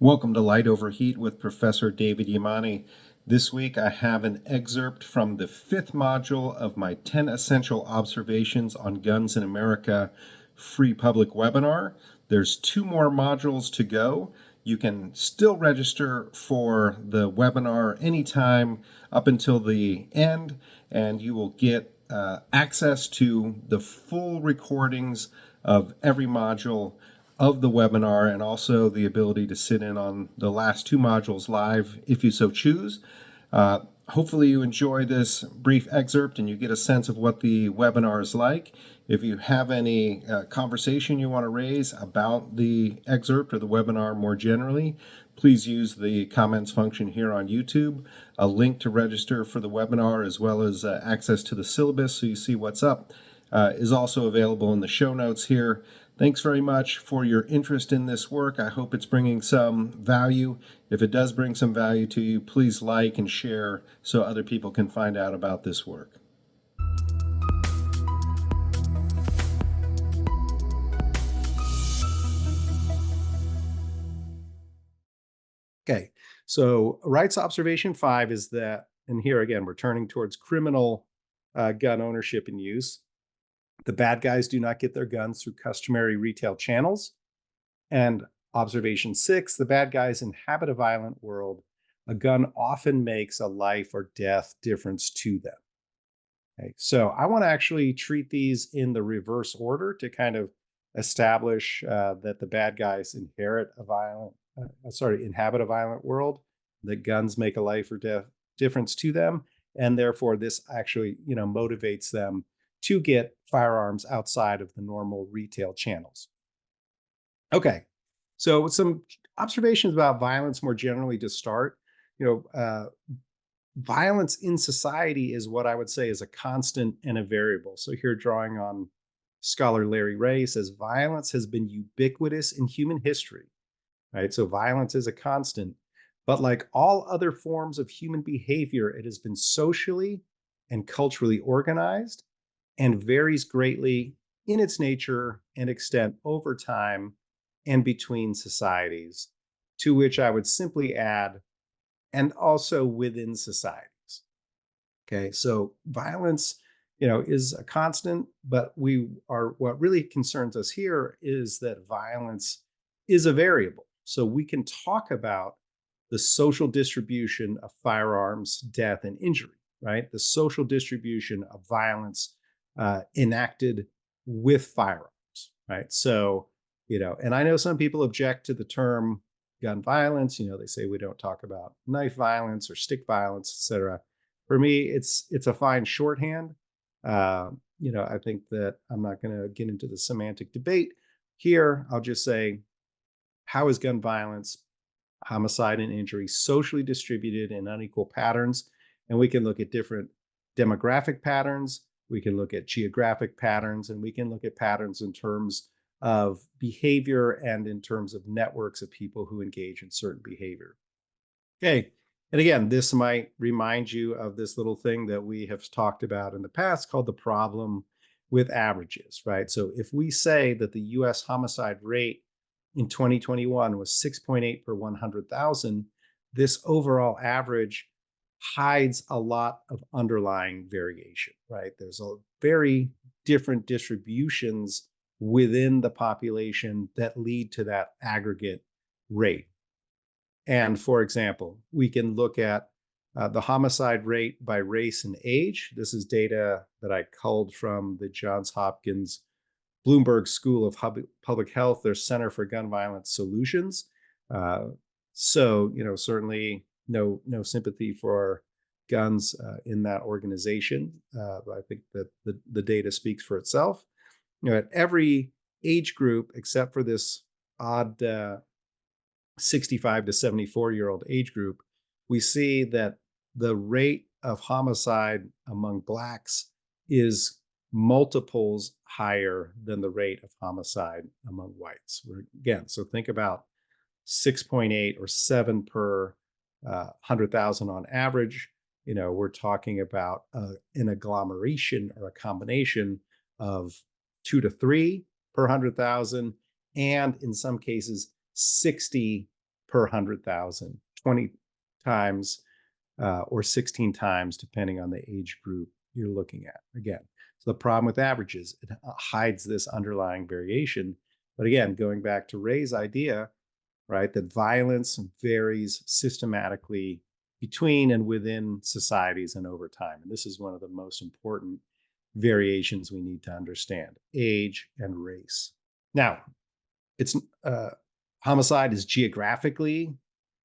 Welcome to Light Over Heat with Professor David Yamani. This week I have an excerpt from the fifth module of my 10 Essential Observations on Guns in America free public webinar. There's two more modules to go. You can still register for the webinar anytime up until the end, and you will get access to the full recordings of every module of the webinar, and also the ability to sit in on the last two modules live if you so choose. Hopefully you enjoy this brief excerpt and you get a sense of what the webinar is like. If you have any conversation you want to raise about the excerpt or the webinar more generally, please use the comments function here on YouTube. A link to register for the webinar, as well as access to the syllabus so you see what's up, is also available in the show notes here. Thanks very much for your interest in this work. I hope it's bringing some value. If it does bring some value to you, please like and share so other people can find out about this work. Okay, so rights observation 5 is that, and here again, we're turning towards criminal gun ownership and use. The bad guys do not get their guns through customary retail channels. And observation 6, the bad guys inhabit a violent world. A gun often makes a life or death difference to them. Okay, so I want to actually treat these in the reverse order to kind of establish that the bad guys inhabit a violent world, that guns make a life or death difference to them, and therefore this actually, motivates them to get firearms outside of the normal retail channels. Okay, so some observations about violence more generally to start. Violence in society is what I would say is a constant and a variable. So here, drawing on scholar Larry Ray, says violence has been ubiquitous in human history, right? So violence is a constant, but like all other forms of human behavior, it has been socially and culturally organized and varies greatly in its nature and extent over time and between societies, to which I would simply add, and also within societies. Okay, so violence, is a constant, but what really concerns us here is that violence is a variable. So we can talk about the social distribution of firearms, death, and injury, right? The social distribution of violence enacted with firearms, right? So, and I know some people object to the term gun violence. They say we don't talk about knife violence or stick violence, etc. For me, it's a fine shorthand. I think that I'm not going to get into the semantic debate here. I'll just say, how is gun violence, homicide, and injury socially distributed in unequal patterns? And we can look at different demographic patterns. We can look at geographic patterns, and we can look at patterns in terms of behavior and in terms of networks of people who engage in certain behavior. Okay, and again, this might remind you of this little thing that we have talked about in the past called the problem with averages, right? So if we say that the US homicide rate in 2021 was 6.8 per 100,000, this overall average hides a lot of underlying variation, right? There's a very different distributions within the population that lead to that aggregate rate. And for example, we can look at the homicide rate by race and age. This is data that I culled from the Johns Hopkins Bloomberg School of Public Health, their Center for Gun Violence Solutions. Certainly no sympathy for guns in that organization. I think that the data speaks for itself. At every age group, except for this odd 65 to 74-year-old age group, we see that the rate of homicide among Blacks is multiples higher than the rate of homicide among whites. Again, so think about 6.8 or 7 per 100,000 on average. We're talking about an agglomeration or a combination of 2 to 3 per 100,000, and in some cases 60 per 100,000, 20 times or 16 times, depending on the age group you're looking at. Again, so the problem with averages, it hides this underlying variation. But again, going back to Ray's idea, right, that violence varies systematically between and within societies and over time. And this is one of the most important variations we need to understand: age and race. Now, it's homicide is geographically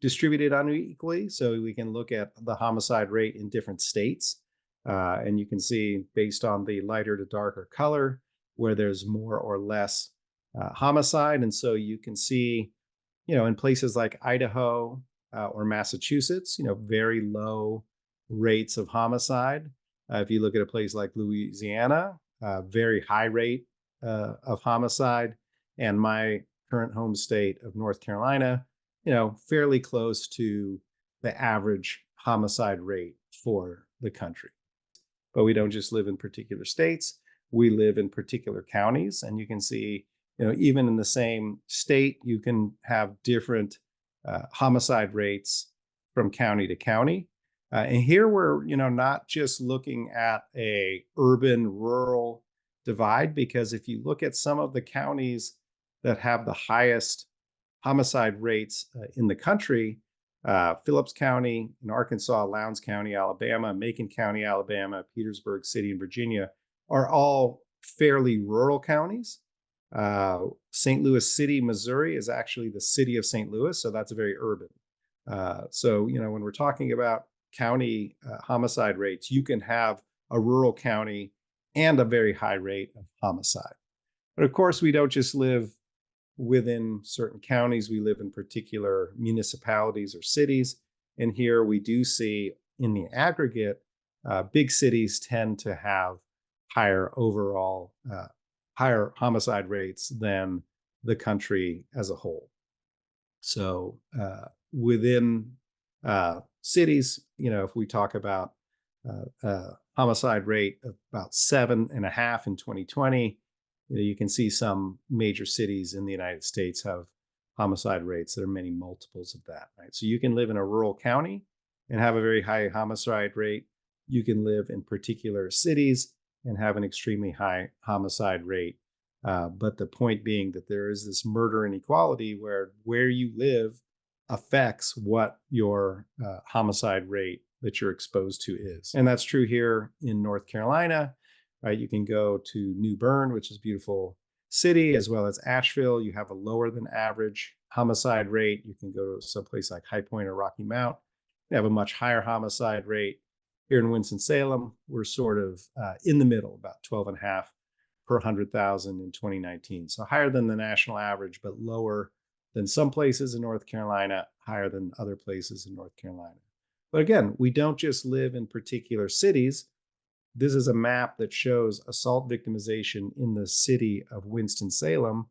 distributed unequally, so we can look at the homicide rate in different states, and you can see based on the lighter to darker color where there's more or less homicide. And so you can see, in places like Idaho or Massachusetts, very low rates of homicide. If you look at a place like Louisiana, very high rate of homicide. And my current home state of North Carolina, fairly close to the average homicide rate for the country. But we don't just live in particular states, we live in particular counties. And you can see, even in the same state, you can have different homicide rates from county to county. And here we're, not just looking at a urban-rural divide, because if you look at some of the counties that have the highest homicide rates in the country, Phillips County in Arkansas, Lowndes County, Alabama, Macon County, Alabama, Petersburg City in Virginia, are all fairly rural counties. St. Louis City, Missouri is actually the city of St. Louis, so that's very urban. So, when we're talking about county homicide rates, you can have a rural county and a very high rate of homicide. But of course, we don't just live within certain counties, we live in particular municipalities or cities. And here we do see, in the aggregate, big cities tend to have higher overall, higher homicide rates than the country as a whole. So within cities, if we talk about homicide rate of about 7.5 in 2020, you can see some major cities in the United States have homicide rates that are many multiples of that, right? So you can live in a rural county and have a very high homicide rate. You can live in particular cities and have an extremely high homicide rate. But the point being that there is this murder inequality where you live affects what your homicide rate that you're exposed to is. And that's true here in North Carolina, right? You can go to New Bern, which is a beautiful city, as well as Asheville. You have a lower than average homicide rate. You can go to someplace like High Point or Rocky Mount. You have a much higher homicide rate. Here in Winston-Salem, we're sort of in the middle, about 12.5 per 100,000 in 2019. So higher than the national average, but lower than some places in North Carolina, higher than other places in North Carolina. But again, we don't just live in particular cities. This is a map that shows assault victimization in the city of Winston-Salem.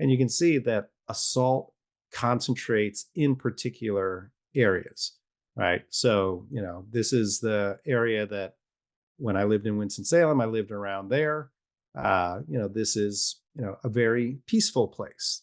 And you can see that assault concentrates in particular areas, right? So, this is the area that when I lived in Winston-Salem, I lived around there. This is, a very peaceful place.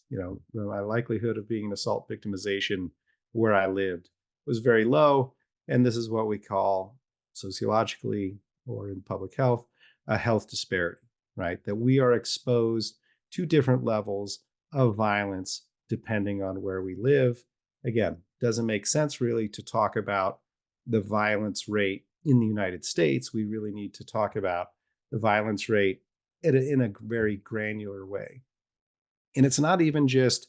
My likelihood of being an assault victimization where I lived was very low. And this is what we call sociologically, or in public health, a health disparity, right? That we are exposed to different levels of violence depending on where we live. Again, doesn't make sense really to talk about the violence rate in the United States. We really need to talk about the violence rate in a very granular way. And it's not even just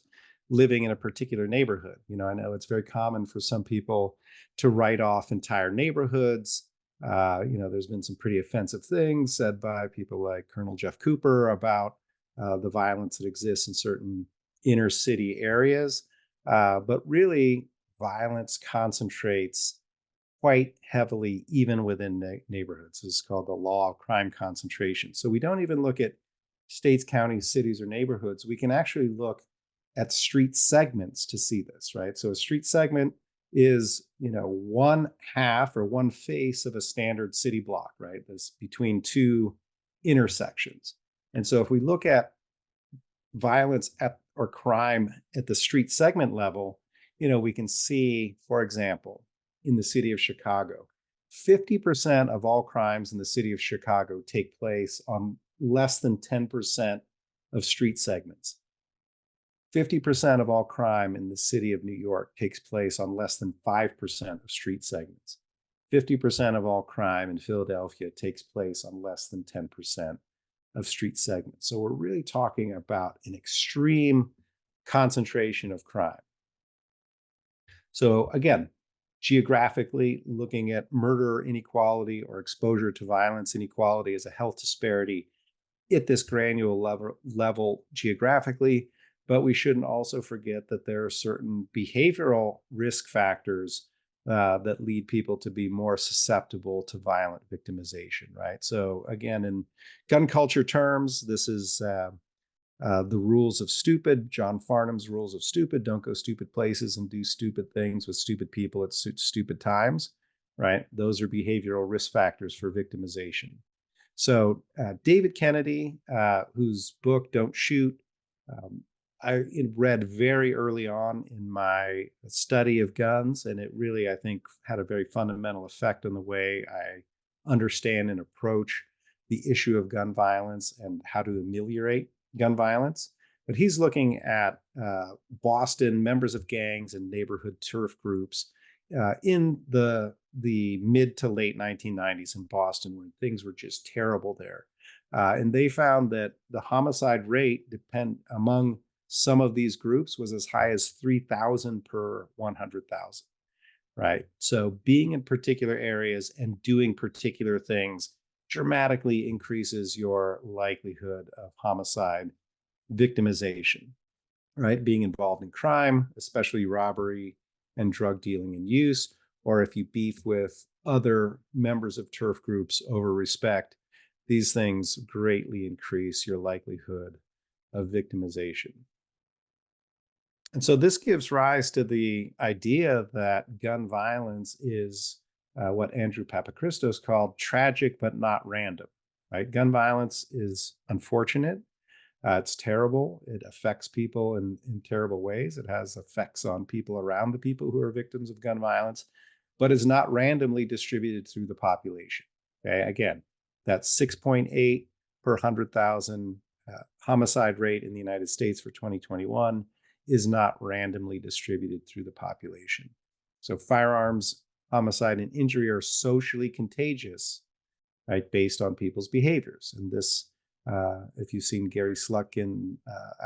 living in a particular neighborhood. I know it's very common for some people to write off entire neighborhoods. There's been some pretty offensive things said by people like Colonel Jeff Cooper about the violence that exists in certain inner city areas. But really, violence concentrates quite heavily even within neighborhoods. This is called the law of crime concentration. So we don't even look at states, counties, cities, or neighborhoods. We can actually look at street segments to see this, right? So a street segment is, one half or one face of a standard city block, right? That's between two intersections. And so if we look at violence or crime at the street segment level, we can see, for example, in the city of Chicago, 50% of all crimes in the city of Chicago take place on less than 10% of street segments. 50% of all crime in the city of New York takes place on less than 5% of street segments. 50% of all crime in Philadelphia takes place on less than 10% of street segments. So we're really talking about an extreme concentration of crime. So again, geographically, looking at murder inequality or exposure to violence inequality as a health disparity at this granular level geographically, but we shouldn't also forget that there are certain behavioral risk factors that lead people to be more susceptible to violent victimization, right? So again, in gun culture terms, this is the rules of stupid, John Farnham's rules of stupid: don't go stupid places and do stupid things with stupid people at stupid times, right? Those are behavioral risk factors for victimization. So David Kennedy, whose book Don't Shoot, I read very early on in my study of guns, and it really, I think, had a very fundamental effect on the way I understand and approach the issue of gun violence and how to ameliorate gun violence. But he's looking at Boston members of gangs and neighborhood turf groups in the mid to late 1990s in Boston, when things were just terrible there. And they found that the homicide rate among some of these groups was as high as 3,000 per 100,000, right? So being in particular areas and doing particular things dramatically increases your likelihood of homicide victimization, right? Being involved in crime, especially robbery and drug dealing and use, or if you beef with other members of turf groups over respect, these things greatly increase your likelihood of victimization. And so this gives rise to the idea that gun violence is what Andrew Papachristos called tragic but not random, right? Gun violence is unfortunate. It's terrible. It affects people in terrible ways. It has effects on people around the people who are victims of gun violence, but is not randomly distributed through the population. Okay, again, that's 6.8 per 100,000 homicide rate in the United States for 2021 is not randomly distributed through the population. So firearms, homicide, and injury are socially contagious, right, based on people's behaviors. And this, if you've seen Gary Slutkin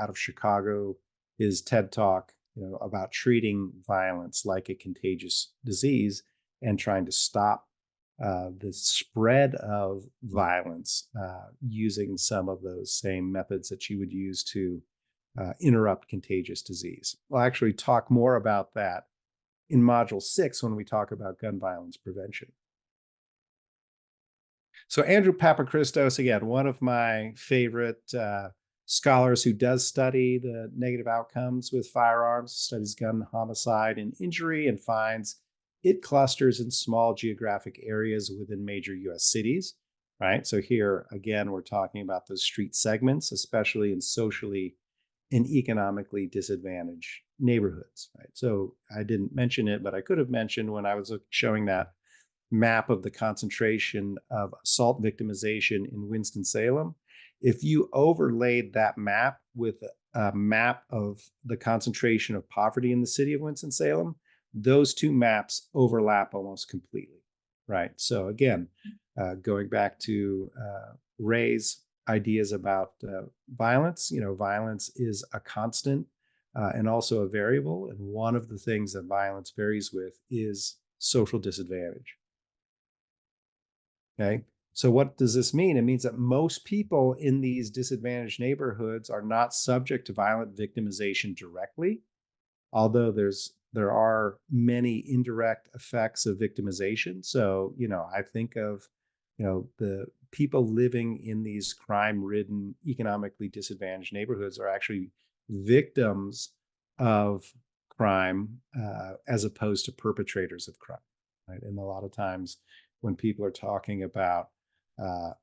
out of Chicago, his TED Talk, about treating violence like a contagious disease and trying to stop the spread of violence using some of those same methods that you would use to interrupt contagious disease. We'll actually talk more about that in Module 6 when we talk about gun violence prevention. So Andrew Papachristos, again, one of my favorite scholars who does study the negative outcomes with firearms, studies gun homicide and injury, and finds it clusters in small geographic areas within major US cities, right? So here, again, we're talking about those street segments, especially in socially and economically disadvantaged neighborhoods, right? So I didn't mention it, but I could have mentioned when I was showing that map of the concentration of assault victimization in Winston-Salem. If you overlaid that map with a map of the concentration of poverty in the city of Winston-Salem, those two maps overlap almost completely, right? So again, going back to Ray's ideas about violence, violence is a constant and also a variable. And one of the things that violence varies with is social disadvantage. Okay, so what does this mean? It means that most people in these disadvantaged neighborhoods are not subject to violent victimization directly, although there are many indirect effects of victimization. So, I think of, the people living in these crime-ridden, economically disadvantaged neighborhoods are actually victims of crime as opposed to perpetrators of crime, right? And a lot of times when people are talking about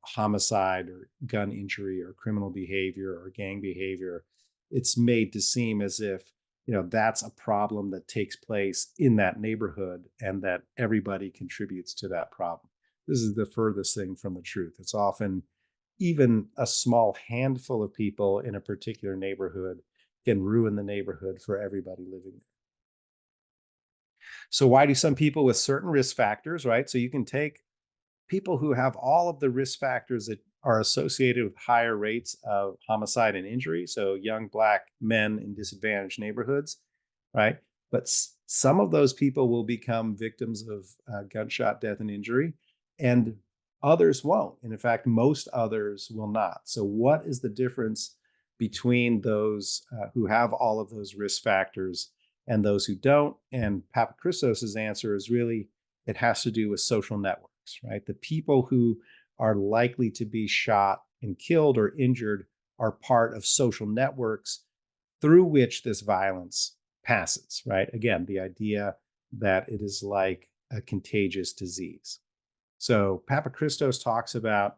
homicide or gun injury or criminal behavior or gang behavior, it's made to seem as if that's a problem that takes place in that neighborhood and that everybody contributes to that problem. This is the furthest thing from the truth. It's often even a small handful of people in a particular neighborhood can ruin the neighborhood for everybody living there. So why do some people with certain risk factors, right? So you can take people who have all of the risk factors that are associated with higher rates of homicide and injury. So young Black men in disadvantaged neighborhoods, right? But some of those people will become victims of gunshot death and injury, and others won't. And in fact, most others will not. So, what is the difference between those who have all of those risk factors and those who don't? And Papachristos' answer is really it has to do with social networks, right? The people who are likely to be shot and killed or injured are part of social networks through which this violence passes, right? Again, the idea that it is like a contagious disease. So Papachristos talks about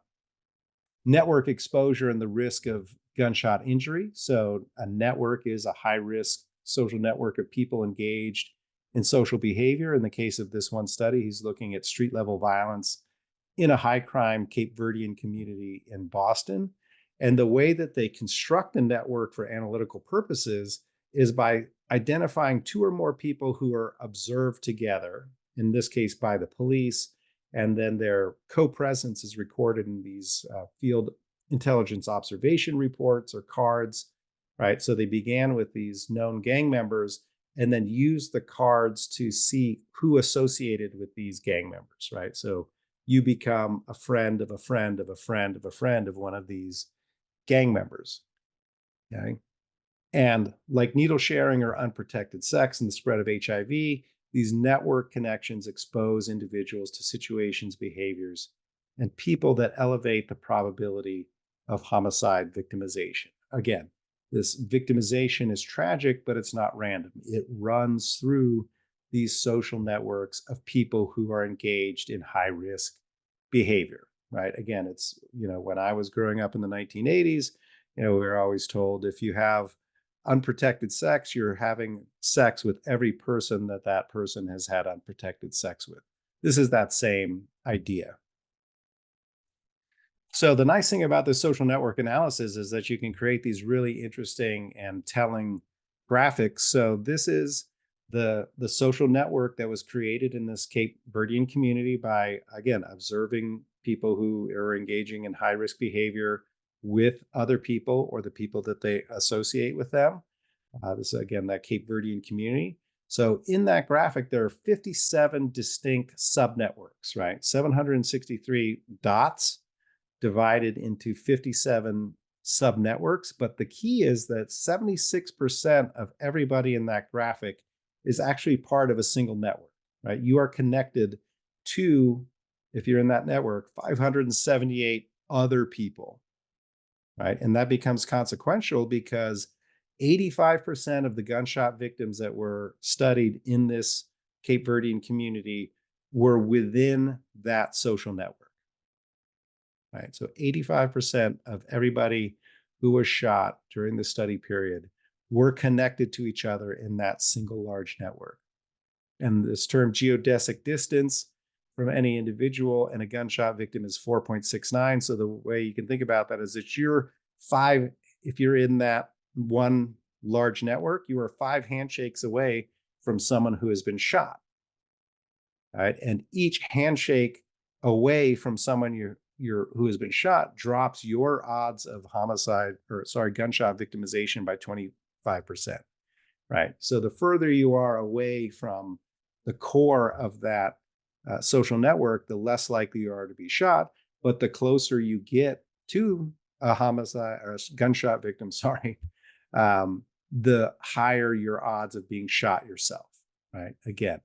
network exposure and the risk of gunshot injury. So a network is a high risk social network of people engaged in social behavior. In the case of this one study, he's looking at street level violence in a high crime Cape Verdean community in Boston. And the way that they construct the network for analytical purposes is by identifying two or more people who are observed together, in this case by the police, and then their co-presence is recorded in these field intelligence observation reports or cards, right? So they began with these known gang members and then used the cards to see who associated with these gang members, right? So you become a friend of a friend of a friend of a friend of one of these gang members, okay? And like needle sharing or unprotected sex and the spread of HIV, these network connections expose individuals to situations, behaviors, and people that elevate the probability of homicide victimization. Again, this victimization is tragic, but it's not random. It runs through these social networks of people who are engaged in high risk behavior, right? Again, it's, when I was growing up in the 1980s, we were always told if you have unprotected sex, you're having sex with every person that that person has had unprotected sex with. This is that same idea. So the nice thing about this social network analysis is that you can create these really interesting and telling graphics. So this is the social network that was created in this Cape Verdean community by, again, observing people who are engaging in high risk behavior with other people or the people that they associate with them. This is, again, that Cape Verdean community. So in that graphic, there are 57 distinct subnetworks, right? 763 dots divided into 57 subnetworks. But the key is that 76% of everybody in that graphic is actually part of a single network, right? You are connected to, if you're in that network, 578 other people, right? And that becomes consequential because 85% of the gunshot victims that were studied in this Cape Verdean community were within that social network, right? So 85% of everybody who was shot during the study period were connected to each other in that single large network. And this term geodesic distance from any individual and a gunshot victim is 4.69. So the way you can think about that is that if you're in that one large network, you are 5 handshakes away from someone who has been shot, right? And each handshake away from someone who has been shot drops your odds of gunshot victimization by 25%, right? So the further you are away from the core of that social network, the less likely you are to be shot. But the closer you get to a homicide or a gunshot victim, the higher your odds of being shot yourself, right? Again,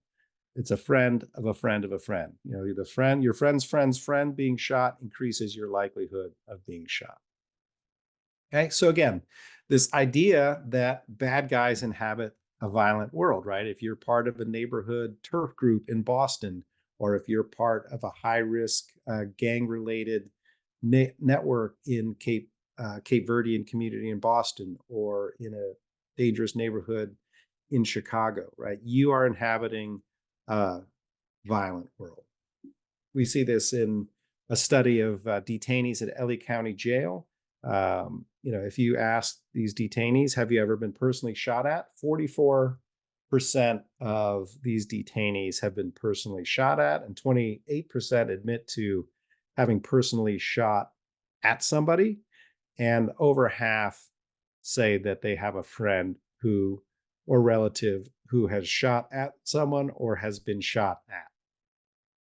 it's a friend of a friend of a friend. Your friend's friend's friend being shot increases your likelihood of being shot. Okay, so again, this idea that bad guys inhabit a violent world, right? If you're part of a neighborhood turf group in Boston, or if you're part of a high-risk gang-related network in Cape Verdean community in Boston, or in a dangerous neighborhood in Chicago, right? You are inhabiting a violent world. We see this in a study of detainees at LA County Jail. If you ask these detainees, have you ever been personally shot at? 44% of these detainees have been personally shot at, and 28% admit to having personally shot at somebody. And over half say that they have a friend who or relative who has shot at someone or has been shot at.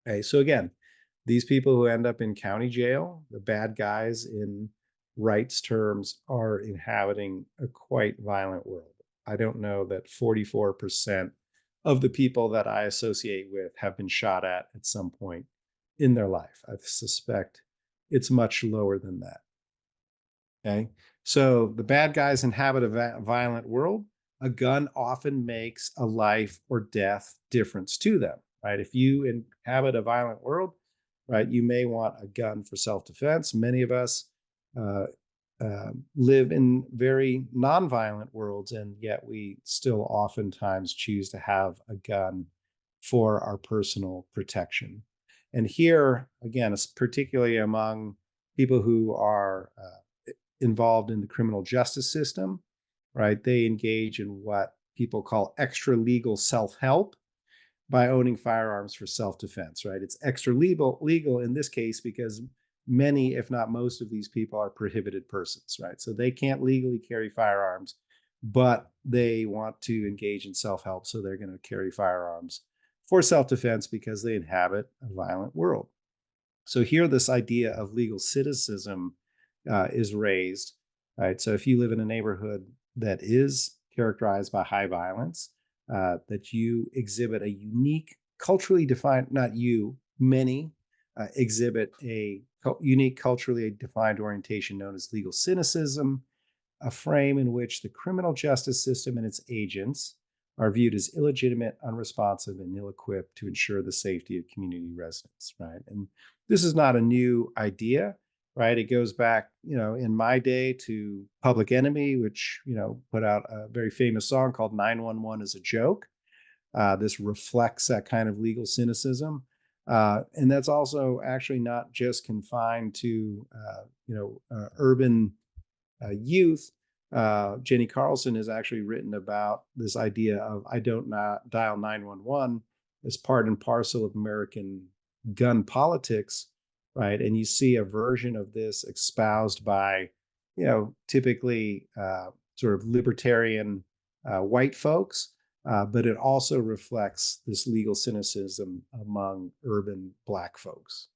Okay, so again, these people who end up in county jail, the bad guys in rights terms, are inhabiting a quite violent world. I don't know that 44% of the people that I associate with have been shot at some point in their life. I suspect it's much lower than that. Okay. So the bad guys inhabit a violent world. A gun often makes a life or death difference to them, right? If you inhabit a violent world, right, you may want a gun for self-defense. Many of us uh, live in very non-violent worlds, and yet we still oftentimes choose to have a gun for our personal protection. And here, again, particularly among people who are involved in the criminal justice system, right? They engage in what people call extra legal self-help by owning firearms for self-defense, right? It's extra legal in this case because many, if not most of these people are prohibited persons, right? So they can't legally carry firearms, but they want to engage in self-help. So they're going to carry firearms for self-defense because they inhabit a violent world. So here, this idea of legal citicism is raised, right? So if you live in a neighborhood that is characterized by high violence, that you exhibit a unique, culturally defined, not you, many exhibit a unique, culturally defined orientation known as legal cynicism, a frame in which the criminal justice system and its agents are viewed as illegitimate, unresponsive, and ill-equipped to ensure the safety of community residents, right? And this is not a new idea, right? It goes back, in my day to Public Enemy, which, put out a very famous song called 911 is a Joke. This reflects that kind of legal cynicism. And that's also actually not just confined to, urban youth. Jenny Carlson has actually written about this idea of I don't dial 911 as part and parcel of American gun politics, right? And you see a version of this espoused by, typically sort of libertarian white folks, but it also reflects this legal cynicism among urban Black folks.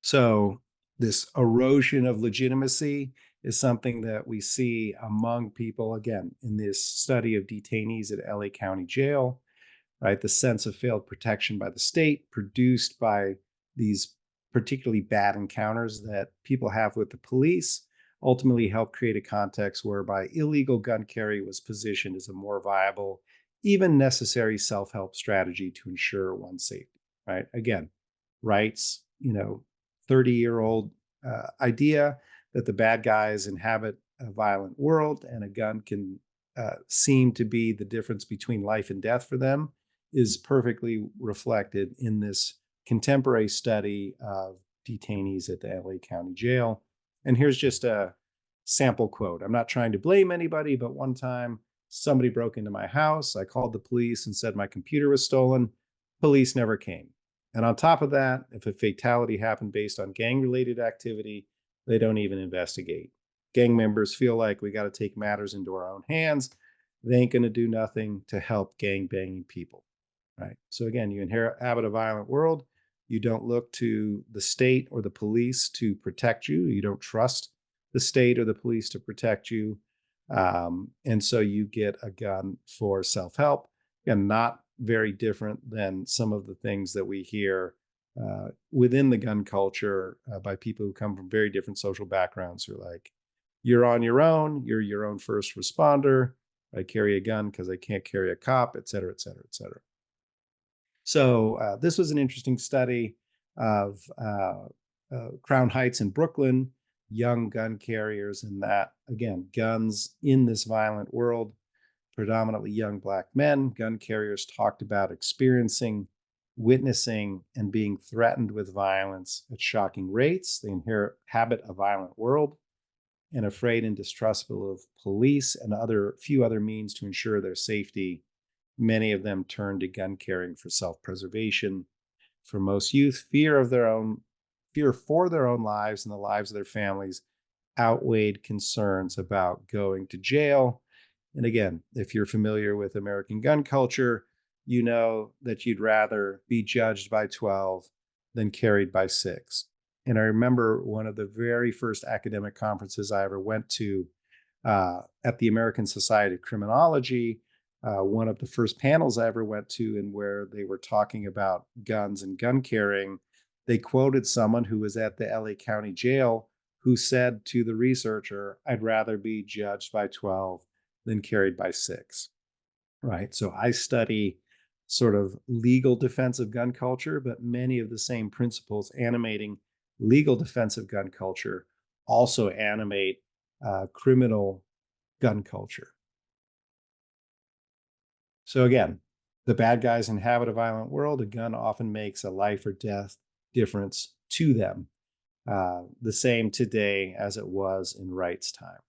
So this erosion of legitimacy is something that we see among people, again, in this study of detainees at LA County Jail, right? The sense of failed protection by the state produced by these particularly bad encounters that people have with the police ultimately helped create a context whereby illegal gun carry was positioned as a more viable, even necessary self-help strategy to ensure one's safety, right? Again, rights, 30-year-old idea that the bad guys inhabit a violent world and a gun can seem to be the difference between life and death for them is perfectly reflected in this contemporary study of detainees at the LA County Jail. And here's just a sample quote. I'm not trying to blame anybody, but one time somebody broke into my house. I called the police and said my computer was stolen. Police never came. And on top of that, if a fatality happened based on gang-related activity, they don't even investigate. Gang members feel like we got to take matters into our own hands. They ain't going to do nothing to help gang-banging people, right? So again, you inhabit a violent world. You don't look to the state or the police to protect you. You don't trust the state or the police to protect you. And so you get a gun for self-help. Again, not very different than some of the things that we hear within the gun culture by people who come from very different social backgrounds who are like, you're on your own, you're your own first responder. I carry a gun because I can't carry a cop, et cetera, et cetera, et cetera. So this was an interesting study of Crown Heights in Brooklyn, young gun carriers, and that, again, guns in this violent world, predominantly young Black men, gun carriers talked about experiencing, witnessing, and being threatened with violence at shocking rates. They inhabit a violent world and afraid and distrustful of police and few other means to ensure their safety. Many of them turn to gun carrying for self-preservation. For most youth, fear for their own lives and the lives of their families outweighed concerns about going to jail. And again, if you're familiar with American gun culture, you know that you'd rather be judged by 12 than carried by 6. And I remember one of the very first academic conferences I ever went to at the American Society of Criminology. One of the first panels I ever went to, and where they were talking about guns and gun carrying, they quoted someone who was at the LA County Jail who said to the researcher, "I'd rather be judged by 12 than carried by 6." Right. So I study sort of legal defense of gun culture, but many of the same principles animating legal defense of gun culture also animate criminal gun culture. So again, the bad guys inhabit a violent world. A gun often makes a life or death difference to them. The same today as it was in Wright's time.